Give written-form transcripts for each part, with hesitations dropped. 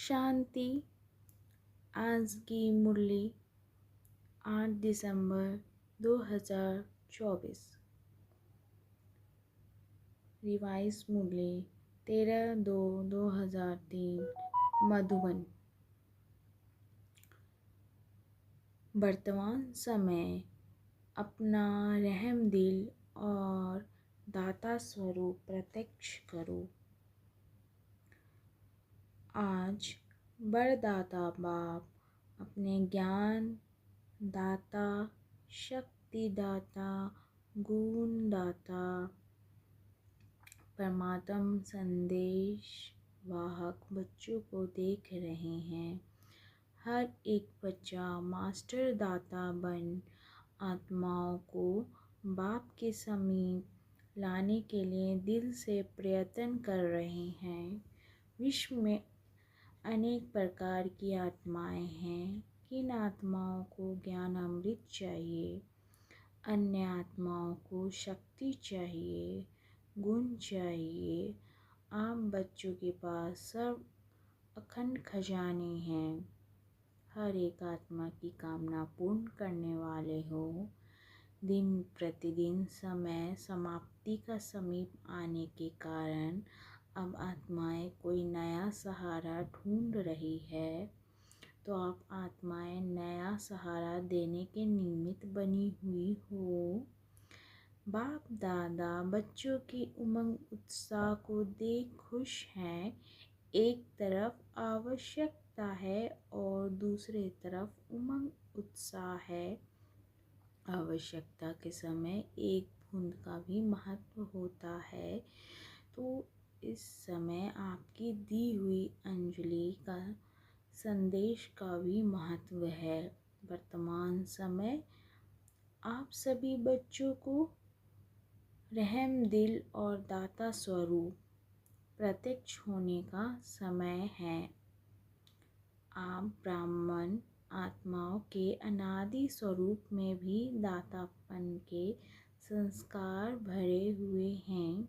शांति। आज की मुरली 8 दिसंबर 2024। रिवाइज मुरली 13/2/2003 मधुबन। वर्तमान समय अपना रहम दिल और दाता स्वरूप प्रत्यक्ष करो। आज बड़दाता बाप अपने ज्ञान दाता, शक्ति दाता, गुण दाता, परमात्म संदेश वाहक बच्चों को देख रहे हैं। हर एक बच्चा मास्टर दाता बन आत्माओं को बाप के समीप लाने के लिए दिल से प्रयत्न कर रहे हैं। विश्व में अनेक प्रकार की आत्माएं हैं। किन आत्माओं को ज्ञान अमृत चाहिए, अन्य आत्माओं को शक्ति चाहिए, गुण चाहिए। आप बच्चों के पास सब अखंड खजाने हैं। हर एक आत्मा की कामना पूर्ण करने वाले हो। दिन प्रतिदिन समय समाप्ति का समीप आने के कारण अब आत्माएं कोई नया सहारा ढूंढ रही है, तो आप आत्माएं नया सहारा देने के निमित्त बनी हुई हो। बाप दादा बच्चों की उमंग उत्साह को देख खुश हैं। एक तरफ आवश्यकता है और दूसरे तरफ उमंग उत्साह है। आवश्यकता के समय एक बूंद का भी महत्व होता है, तो इस समय आपकी दी हुई अंजलि का संदेश का भी महत्व है। वर्तमान समय आप सभी बच्चों को रहम दिल और दाता स्वरूप प्रत्यक्ष होने का समय है। आप ब्राह्मण आत्माओं के अनादि स्वरूप में भी दातापन के संस्कार भरे हुए हैं।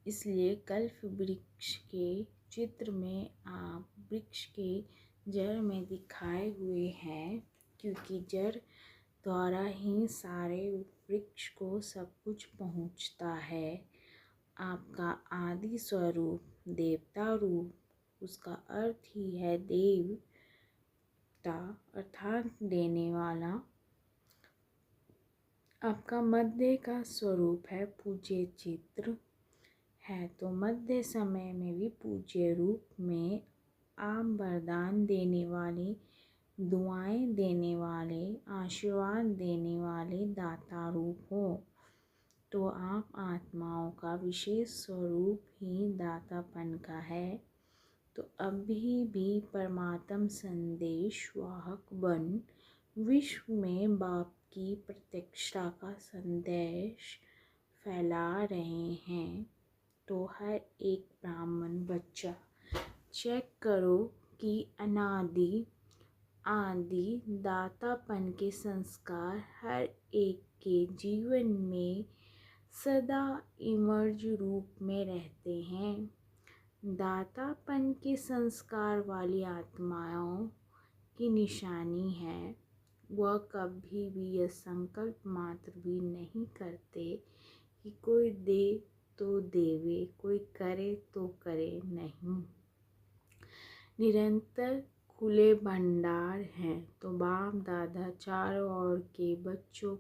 इसलिए कल्प वृक्ष के चित्र में आप वृक्ष के जड़ में दिखाए हुए हैं, क्योंकि जड़ द्वारा ही सारे वृक्ष को सब कुछ पहुंचता है। आपका आदि स्वरूप देवता रूप, उसका अर्थ ही है देवता अर्थात देने वाला। आपका मध्य का स्वरूप है पूज्य चित्र है, तो मध्य समय में भी पूज्य रूप में आप वरदान देने वाले, दुआएं देने वाले, आशीर्वाद देने वाले दाता रूप हो। तो आप आत्माओं का विशेष स्वरूप ही दातापन का है। तो अभी भी परमात्म संदेश वाहक बन विश्व में बाप की प्रत्यक्षता का संदेश फैला रहे हैं। तो हर एक ब्राह्मण बच्चा चेक करो कि अनादि आदि दातापन के संस्कार हर एक के जीवन में सदा इमर्ज रूप में रहते हैं। दातापन के संस्कार वाली आत्माओं की निशानी है, वह कभी भी यह संकल्प मात्र भी नहीं करते कि कोई दे तो देवे, कोई करे तो करे नहीं। निरंतर खुले भंडार हैं। तो बाप दादा चारों ओर के बच्चों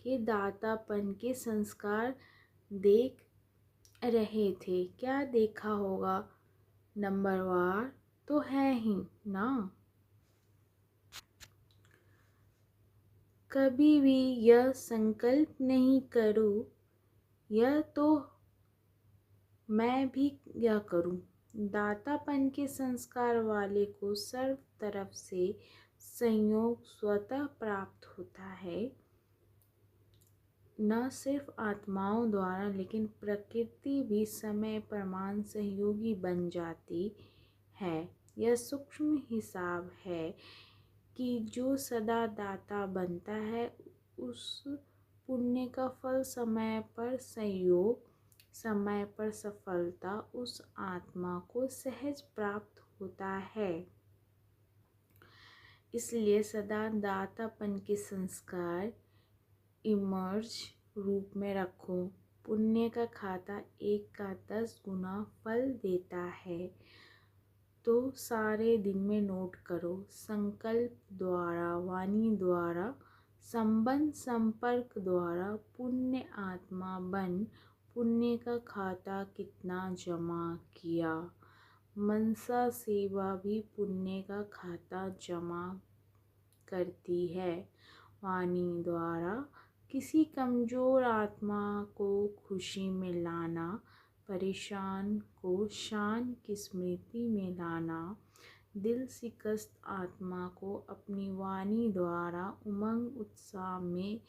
के दातापन के संस्कार देख रहे थे। क्या देखा होगा? नंबरवार तो है ही ना। कभी भी यह संकल्प नहीं करो यह तो मैं भी यह करूं। दातापन के संस्कार वाले को सर्व तरफ से संयोग स्वतः प्राप्त होता है। न सिर्फ आत्माओं द्वारा, लेकिन प्रकृति भी समय प्रमाण सहयोगी बन जाती है। यह सूक्ष्म हिसाब है कि जो सदा दाता बनता है, उस पुण्य का फल समय पर संयोग समय पर सफलता उस आत्मा को सहज प्राप्त होता है। इसलिए सदा दातापन के संस्कार इमर्ज रूप में रखो। पुण्य का खाता 1 का 10 गुना फल देता है, तो सारे दिन में नोट करो। संकल्प द्वारा, वाणी द्वारा, संबंध संपर्क द्वारा पुण्य आत्मा बन पुण्य का खाता कितना जमा किया। मनसा सेवा भी पुण्य का खाता जमा करती है। वाणी द्वारा किसी कमजोर आत्मा को खुशी में लाना, परेशान को शान की स्मृति में लाना, दिल शिकस्त आत्मा को अपनी वाणी द्वारा उमंग उत्साह में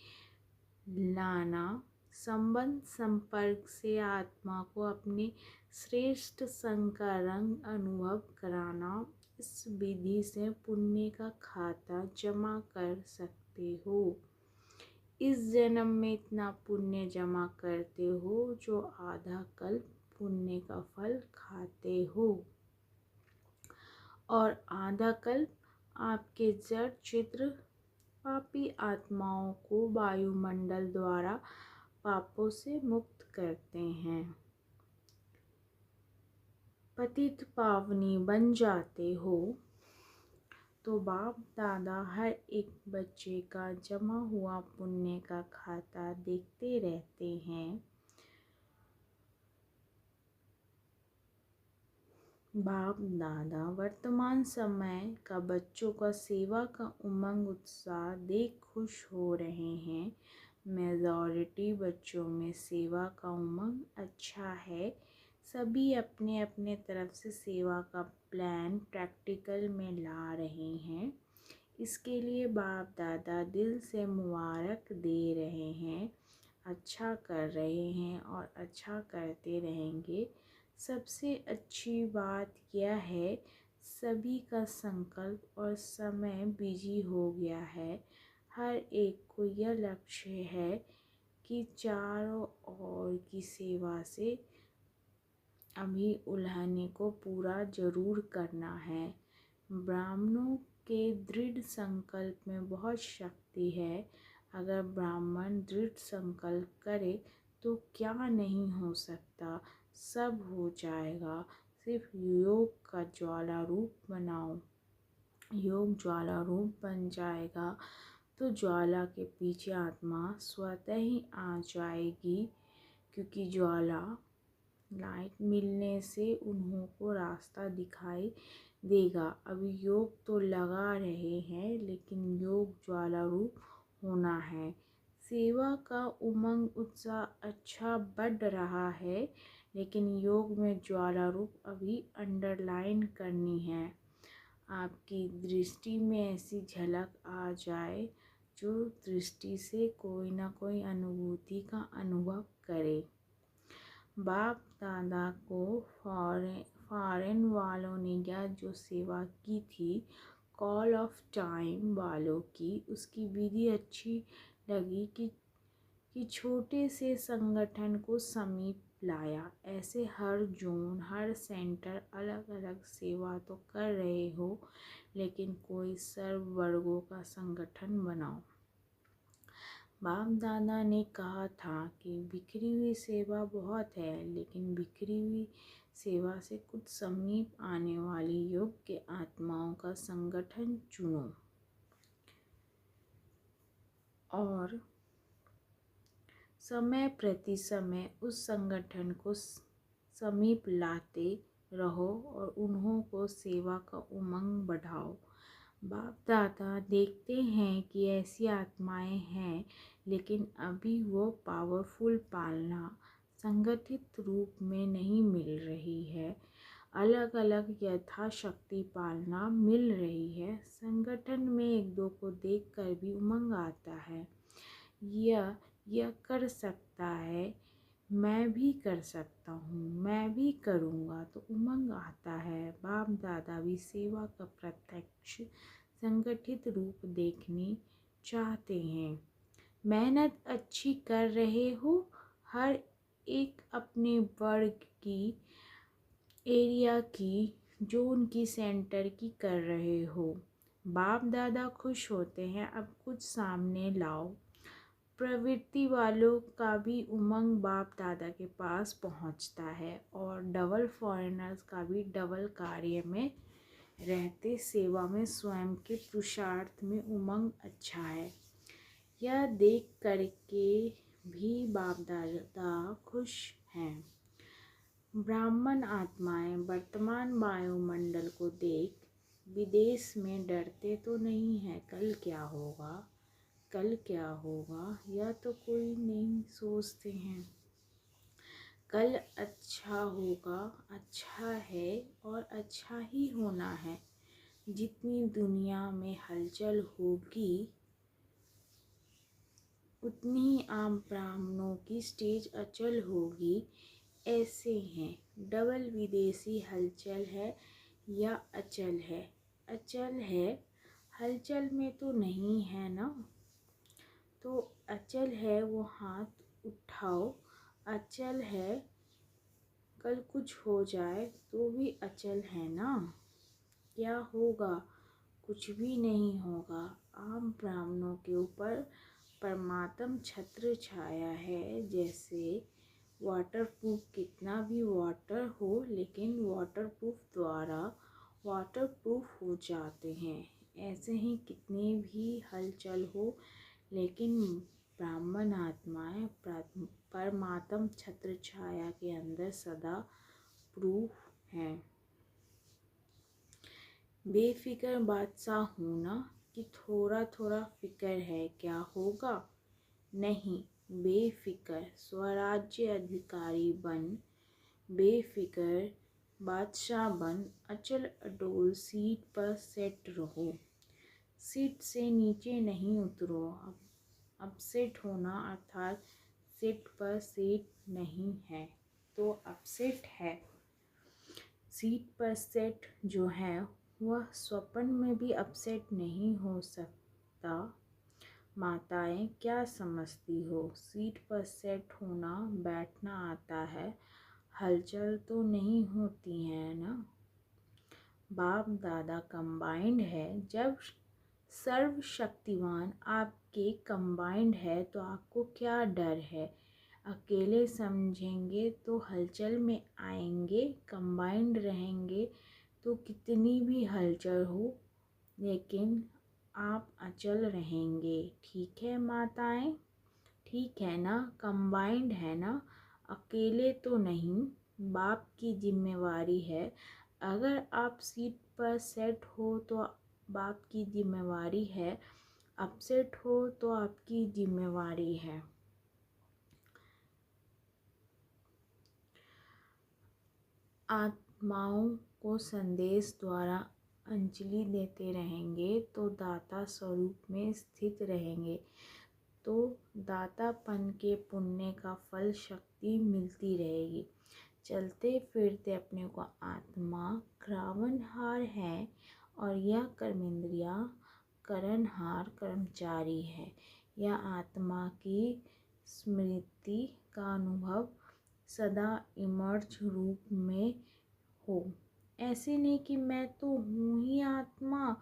लाना, संबंध संपर्क से आत्मा को अपने श्रेष्ठ संग का रंग अनुभव कराना। इस विधि से पुण्य का खाता जमा कर सकते हो। इस जन्म में इतना पुण्य जमा करते हो जो आधा कल्प पुण्य का फल खाते हो, और आधा कल्प आपके जड़ चित्र पापी आत्माओं को वायुमंडल द्वारा पापों से मुक्त करते हैं। पतित पावनी बन जाते हो। तो बाप दादा हर एक बच्चे का जमा हुआ पुण्य का खाता देखते रहते हैं। बाप दादा वर्तमान समय का बच्चों का सेवा का उमंग उत्साह देख खुश हो रहे हैं। मेजॉरिटी बच्चों में सेवा का उमंग अच्छा है। सभी अपने अपने तरफ से सेवा का प्लान प्रैक्टिकल में ला रहे हैं। इसके लिए बाप दादा दिल से मुबारक दे रहे हैं। अच्छा कर रहे हैं और अच्छा करते रहेंगे। सबसे अच्छी बात यह है, सभी का संकल्प और समय बिजी हो गया है। हर एक को यह लक्ष्य है कि चारों ओर की सेवा से अभी उल्हाने को पूरा जरूर करना है। ब्राह्मणों के दृढ़ संकल्प में बहुत शक्ति है। अगर ब्राह्मण दृढ़ संकल्प करे तो क्या नहीं हो सकता, सब हो जाएगा। सिर्फ योग का ज्वाला रूप बनाओ। योग ज्वाला रूप बन जाएगा तो ज्वाला के पीछे आत्मा स्वतः ही आ जाएगी, क्योंकि ज्वाला लाइट मिलने से उन्हों को रास्ता दिखाई देगा। अभी योग तो लगा रहे हैं, लेकिन योग ज्वाला रूप होना है। सेवा का उमंग उत्साह अच्छा बढ़ रहा है, लेकिन योग में ज्वाला रूप अभी अंडरलाइन करनी है। आपकी दृष्टि में ऐसी झलक आ जाए जो दृष्टि से कोई ना कोई अनुभूति का अनुभव करे। बाप दादा को फॉरेन वालों ने यह जो सेवा की थी, कॉल ऑफ टाइम वालों की, उसकी विधि अच्छी लगी कि छोटे से संगठन को समीप लाया। ऐसे हर जोन, हर सेंटर अलग अलग सेवा तो कर रहे हो, लेकिन कोई सर्व वर्गों का संगठन बनाओ। बाप दादा ने कहा था कि बिखरी हुई सेवा बहुत है, लेकिन बिखरी हुई सेवा से कुछ समीप आने वाली योग्य आत्माओं का संगठन चुनो और समय प्रति समय उस संगठन को समीप लाते रहो और उन्हों को सेवा का उमंग बढ़ाओ। बाप दादा देखते हैं कि ऐसी आत्माएं हैं, लेकिन अभी वो पावरफुल पालना संगठित रूप में नहीं मिल रही है। अलग अलग यथाशक्ति पालना मिल रही है। संगठन में एक दो को देखकर भी उमंग आता है, यह कर सकता है, मैं भी कर सकता हूँ, मैं भी करूँगा, तो उमंग आता है। बाप दादा भी सेवा का प्रत्यक्ष संगठित रूप देखने चाहते हैं। मेहनत अच्छी कर रहे हो, हर एक अपने वर्ग की एरिया की जो उनकी सेंटर की कर रहे हो। बाप दादा खुश होते हैं, अब कुछ सामने लाओ। प्रवृत्ति वालों का भी उमंग बाप दादा के पास पहुंचता है और डबल फॉरेनर्स का भी डबल कार्य में रहते सेवा में स्वयं के पुरुषार्थ में उमंग अच्छा है। यह देख करके भी बाप दादा खुश हैं। ब्राह्मण आत्माएं वर्तमान वायुमंडल को देख विदेश में डरते तो नहीं है, कल क्या होगा, कल क्या होगा, यह तो कोई नहीं सोचते हैं। कल अच्छा होगा, अच्छा है और अच्छा ही होना है। जितनी दुनिया में हलचल होगी उतनी ही आम ब्राह्मणों की स्टेज अचल होगी। ऐसे हैं, डबल विदेशी हलचल है या अचल है? अचल है, हलचल में तो नहीं है ना। तो अचल है वो हाथ उठाओ। अचल है, कल कुछ हो जाए तो भी अचल है ना। क्या होगा? कुछ भी नहीं होगा। आम ब्राह्मणों के ऊपर परमात्म छत्र छाया है। जैसे वाटरप्रूफ, कितना भी वाटर हो लेकिन वाटरप्रूफ द्वारा वाटरप्रूफ हो जाते हैं। ऐसे ही कितनी भी हलचल हो लेकिन ब्राह्मण आत्माएं परमात्म छत्र छाया के अंदर सदा प्रूफ हैं। बेफिक्र बादशाह होना कि थोड़ा थोड़ा फिक्र है क्या होगा? नहीं, बेफिक्र स्वराज्य अधिकारी बन, बेफिक्र बादशाह बन, अचल अडोल सीट पर सेट रहो। सीट से नीचे नहीं उतरो। अपसेट होना अर्थात सीट पर सीट नहीं है तो अपसेट है। सीट पर सेट जो है वह स्वप्न में भी अपसेट नहीं हो सकता। माताएं क्या समझती हो? सीट पर सेट होना बैठना आता है, हलचल तो नहीं होती है ना। बाप दादा कंबाइंड है। जब सर्वशक्तिवान आपके कंबाइंड है तो आपको क्या डर है? अकेले समझेंगे तो हलचल में आएंगे, कंबाइंड रहेंगे तो कितनी भी हलचल हो लेकिन आप अचल रहेंगे। ठीक है माताएं? ठीक है ना? कंबाइंड है ना, अकेले तो नहीं। बाप की जिम्मेवारी है। अगर आप सीट पर सेट हो तो बाप की जिम्मेवारी है, अपसेट हो तो आपकी जिम्मेवारी है। आत्माओं को संदेश द्वारा अंजलि देते रहेंगे तो दाता स्वरूप में स्थित रहेंगे, तो दातापन के पुण्य का फल शक्ति मिलती रहेगी। चलते फिरते अपने को आत्मा क्रावनहार है और यह कर्मेंद्रिया करणहार कर्मचारी है। यह आत्मा की स्मृति का अनुभव सदा इमर्ज रूप में हो। ऐसे नहीं कि मैं तो हूँ ही आत्मा,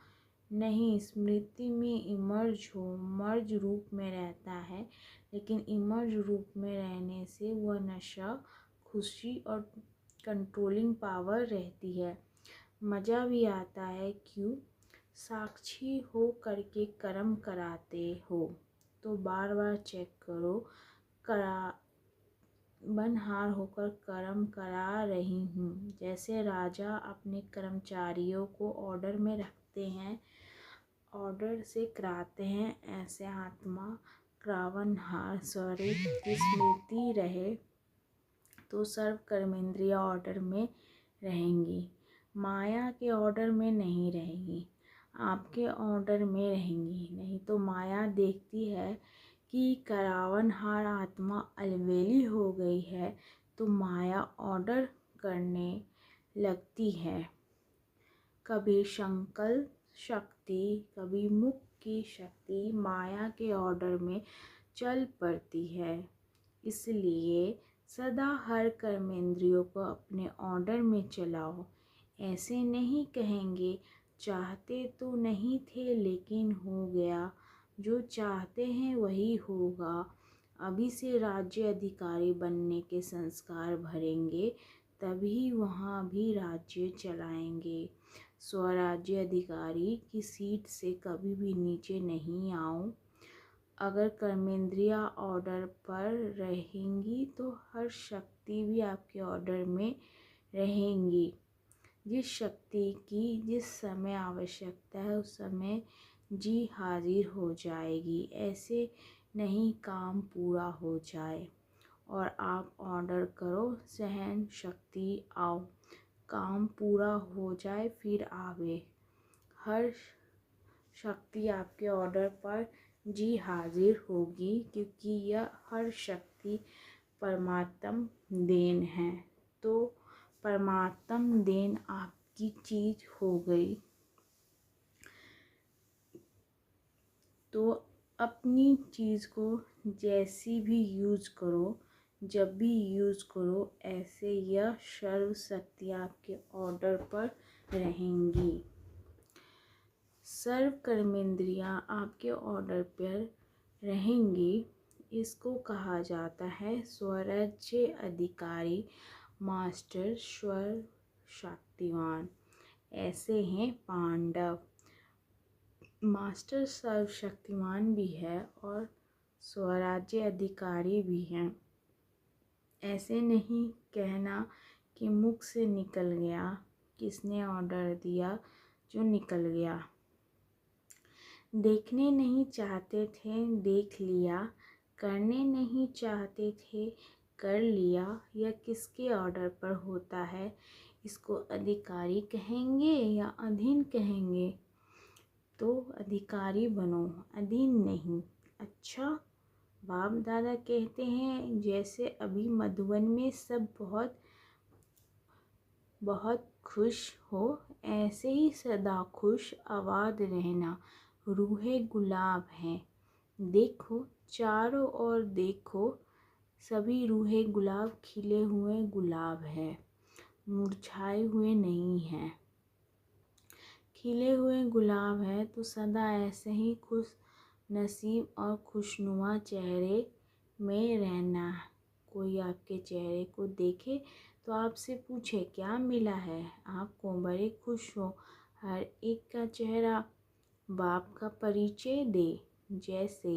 नहीं, स्मृति में इमर्ज हो, मर्ज रूप में रहता है। लेकिन इमर्ज रूप में रहने से वह नशा, खुशी और कंट्रोलिंग पावर रहती है। मज़ा भी आता है। क्यों? साक्षी हो करके कर्म कराते हो तो बार बार चेक करो, बनहार होकर कर्म करा रही हूँ। जैसे राजा अपने कर्मचारियों को ऑर्डर में रखते हैं, ऑर्डर से कराते हैं, ऐसे आत्मा क्रावनहार स्वरूप की स्मृति रहे तो सर्व कर्मेंद्रिया ऑर्डर में रहेंगी। माया के ऑर्डर में नहीं रहेगी, आपके ऑर्डर में रहेंगी। नहीं तो माया देखती है कि करावनहार आत्मा अलवेली हो गई है तो माया ऑर्डर करने लगती है। कभी संकल्प शक्ति, कभी मुख की शक्ति माया के ऑर्डर में चल पड़ती है। इसलिए सदा हर कर्मेंद्रियों को अपने ऑर्डर में चलाओ। ऐसे नहीं कहेंगे चाहते तो नहीं थे लेकिन हो गया, जो चाहते हैं वही होगा। अभी से राज्य अधिकारी बनने के संस्कार भरेंगे, तभी वहाँ भी राज्य चलाएंगे। स्वराज्य अधिकारी की सीट से कभी भी नीचे नहीं आओ। अगर कर्मेंद्रियाँ ऑर्डर पर रहेंगी तो हर शक्ति भी आपके ऑर्डर में रहेंगी। जिस शक्ति की जिस समय आवश्यकता है उस समय जी हाजिर हो जाएगी। ऐसे नहीं काम पूरा हो जाए और आप ऑर्डर करो, सहन शक्ति आओ, काम पूरा हो जाए फिर आवे। हर शक्ति आपके ऑर्डर पर जी हाजिर होगी, क्योंकि यह हर शक्ति परमात्म देन है। तो परमात्म देन आपकी चीज हो गई, तो अपनी चीज़ को जैसी भी यूज़ करो, जब भी यूज़ करो, ऐसे यह सर्व शक्ति आपके ऑर्डर पर रहेंगी। सर्व कर्मेंद्रियाँ आपके ऑर्डर पर रहेंगी। इसको कहा जाता है स्वराज्य अधिकारी, मास्टर स्वर शक्तिवान। ऐसे हैं पांडव। मास्टर सर्वशक्तिमान भी है और स्वराज्य अधिकारी भी हैं। ऐसे नहीं कहना कि मुख से निकल गया, किसने ऑर्डर दिया जो निकल गया। देखने नहीं चाहते थे देख लिया, करने नहीं चाहते थे कर लिया। यह किसके ऑर्डर पर होता है? इसको अधिकारी कहेंगे या अधीन कहेंगे? तो अधिकारी बनो, अधीन नहीं। अच्छा, बाप दादा कहते हैं जैसे अभी मधुबन में सब बहुत बहुत खुश हो, ऐसे ही सदा खुश आबाद रहना। रूहे गुलाब हैं, देखो चारों ओर देखो, सभी रूहे गुलाब खिले हुए गुलाब हैं, मुरझाए हुए नहीं हैं। खिले हुए गुलाब है तो सदा ऐसे ही खुश नसीब और खुशनुमा चेहरे में रहना। कोई आपके चेहरे को देखे तो आपसे पूछे क्या मिला है, आपको बड़े खुश हो। हर एक का चेहरा बाप का परिचय दे। जैसे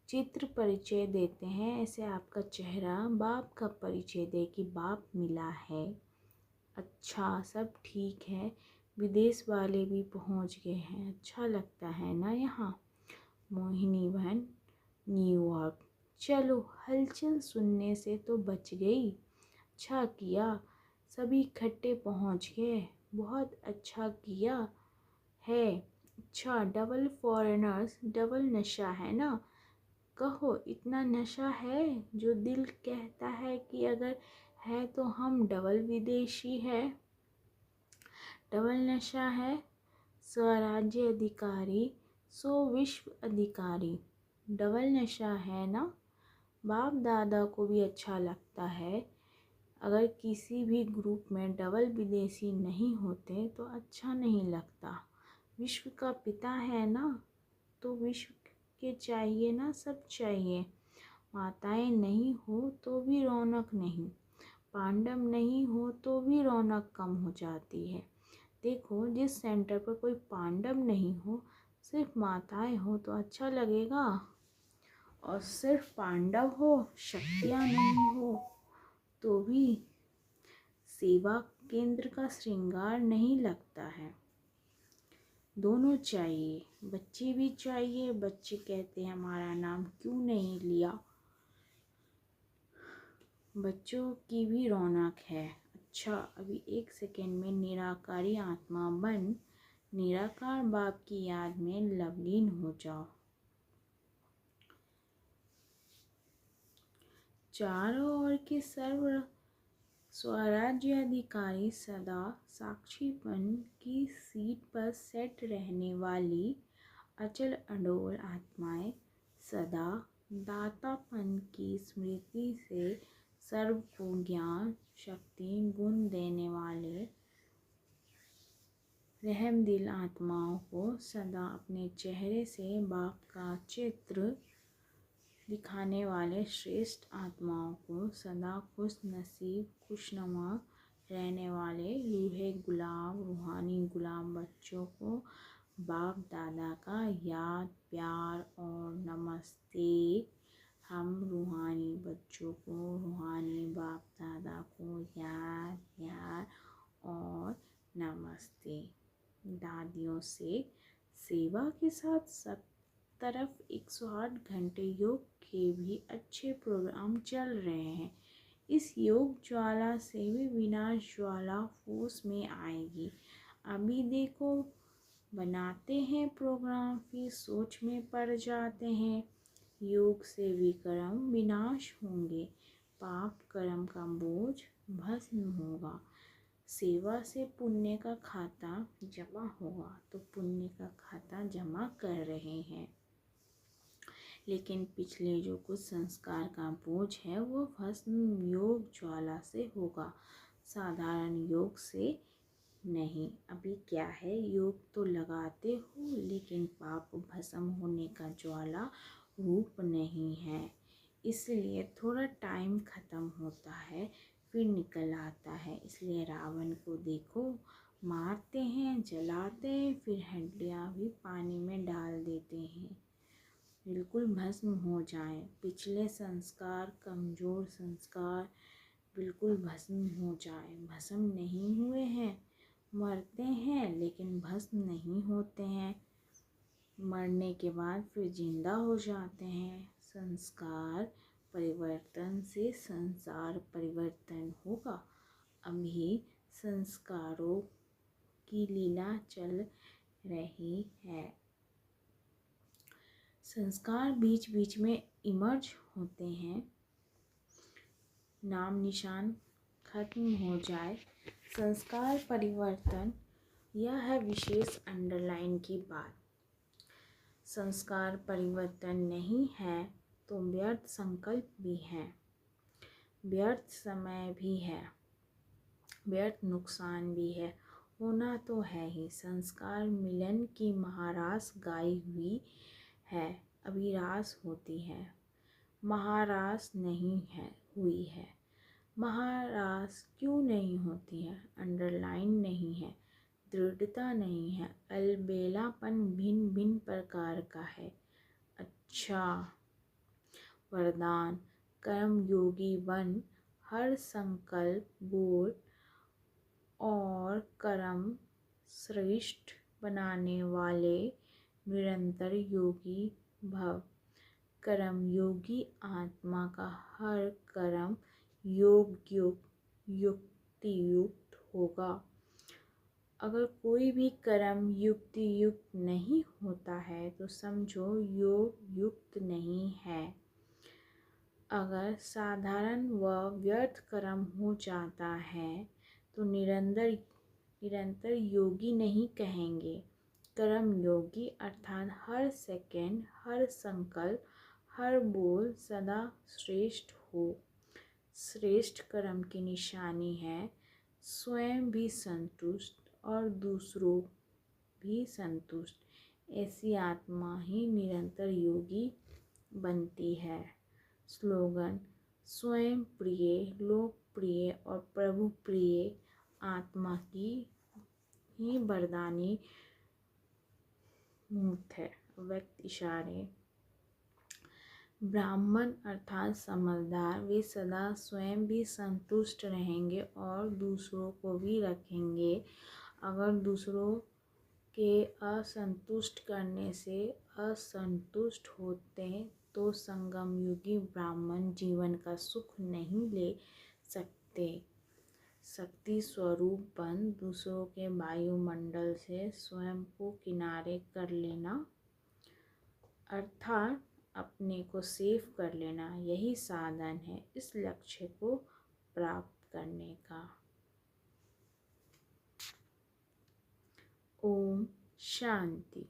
चित्र परिचय देते हैं, ऐसे आपका चेहरा बाप का परिचय दे कि बाप मिला है। अच्छा, सब ठीक है। विदेश वाले भी पहुंच गए हैं, अच्छा लगता है ना यहाँ। मोहिनी बहन न्यूयॉर्क, चलो हलचल सुनने से तो बच गई। अच्छा किया सभी इकट्ठे पहुंच गए, बहुत अच्छा किया है। अच्छा, डबल फॉरेनर्स, डबल नशा है ना। कहो इतना नशा है जो दिल कहता है कि अगर है तो हम डबल विदेशी है। डबल नशा है। स्वराज्य अधिकारी सो विश्व अधिकारी, डबल नशा है ना। बाप दादा को भी अच्छा लगता है। अगर किसी भी ग्रुप में डबल विदेशी नहीं होते तो अच्छा नहीं लगता। विश्व का पिता है ना, तो विश्व के चाहिए ना, सब चाहिए। माताएं नहीं हो तो भी रौनक नहीं, पांडव नहीं हो तो भी रौनक कम हो जाती है। देखो, जिस सेंटर पर कोई पांडव नहीं हो, सिर्फ माताएं हो तो अच्छा लगेगा, और सिर्फ पांडव हो, शक्तियाँ नहीं हो तो भी सेवा केंद्र का श्रृंगार नहीं लगता है। दोनों चाहिए, बच्चे भी चाहिए। बच्चे कहते हैं हमारा नाम क्यों नहीं लिया, बच्चों की भी रौनक है। अच्छा, अभी एक सेकेंड में निराकारी आत्मा बन निराकार बाप की याद में लवलीन हो जाओ। चारों ओर के सर्व स्वराज्य अधिकारी सदा साक्षीपन की सीट पर सेट रहने वाली अचल अडोल आत्माएं सदा दातापन की स्मृति से सर्व को ज्ञान शक्ति गुण देने वाले रहमदिल आत्माओं को सदा अपने चेहरे से बाप का चित्र दिखाने वाले श्रेष्ठ आत्माओं को सदा खुश नसीब खुशनुमा रहने वाले रूहे गुलाम रूहानी गुलाम बच्चों को बाप दादा का याद प्यार और नमस्ते। हम रूहानी बच्चों को रूहानी बाप दादा को याद प्यार और नमस्ते। दादियों से सेवा के साथ सब तरफ 108 घंटे योग के भी अच्छे प्रोग्राम चल रहे हैं। इस योग ज्वाला से भी विनाश ज्वाला फूस में आएगी। अभी देखो बनाते हैं प्रोग्राम फिर सोच में पड़ जाते हैं। योग से भी कर्म विनाश होंगे, पाप कर्म का बोझ भस्म होगा। सेवा से पुण्य का खाता जमा होगा, तो पुण्य का खाता जमा कर रहे हैं, लेकिन पिछले जो कुछ संस्कार का बोझ है वो भस्म योग ज्वाला से होगा, साधारण योग से नहीं। अभी क्या है, योग तो लगाते हो लेकिन पाप भस्म होने का ज्वाला रूप नहीं है, इसलिए थोड़ा टाइम ख़त्म होता है फिर निकल आता है। इसलिए रावण को देखो मारते हैं जलाते हैं फिर हड्डियाँ भी पानी में डाल देते हैं, बिल्कुल भस्म हो जाए। पिछले संस्कार कमज़ोर संस्कार बिल्कुल भस्म हो जाए। भस्म नहीं हुए हैं, मरते हैं लेकिन भस्म नहीं होते हैं, मरने के बाद फिर जिंदा हो जाते हैं। संस्कार परिवर्तन से संसार परिवर्तन होगा। अभी संस्कारों की लीला चल रही है। संस्कार बीच बीच में इमर्ज होते हैं, नाम निशान खत्म हो जाए। संस्कार परिवर्तन यह है विशेष अंडरलाइन की बात। संस्कार परिवर्तन नहीं है तो व्यर्थ संकल्प भी है, व्यर्थ समय भी है, व्यर्थ नुकसान भी है, होना तो है ही। संस्कार मिलन की महारास गाई हुई है, अभिरास होती है, महारास नहीं है हुई है। महारास क्यों नहीं होती है? अंडरलाइन नहीं है, दृढ़ता नहीं है, अलबेलापन भिन्न भिन्न प्रकार का है। अच्छा वरदान, कर्म योगी बन, हर संकल्प बोल और कर्म श्रेष्ठ बनाने वाले निरंतर योगी भव। कर्म योगी आत्मा का हर कर्म युक्ति युक्त होगा। अगर कोई भी कर्म युक्ति युक्त नहीं होता है तो समझो योग युक्त नहीं है। अगर साधारण व व्यर्थ कर्म हो जाता है तो निरंतर योगी नहीं कहेंगे। कर्म योगी अर्थात हर सेकंड हर संकल्प हर बोल सदा श्रेष्ठ हो। श्रेष्ठ कर्म की निशानी है स्वयं भी संतुष्ट और दूसरों भी संतुष्ट। ऐसी आत्मा ही निरंतर योगी बनती है। स्लोगन, स्वयं प्रिय लोकप्रिय और प्रभु प्रिय आत्मा की ही वरदानी मूर्त है। व्यक्त इशारे, ब्राह्मण अर्थात समझदार, वे सदा स्वयं भी संतुष्ट रहेंगे और दूसरों को भी रखेंगे। अगर दूसरों के असंतुष्ट करने से असंतुष्ट होते तो संगम युगी ब्राह्मण जीवन का सुख नहीं ले सकते। शक्ति स्वरूप बन दूसरों के वायुमंडल से स्वयं को किनारे कर लेना, अर्थात अपने को सेफ कर लेना, यही साधन है इस लक्ष्य को प्राप्त करने का। ओम शांति।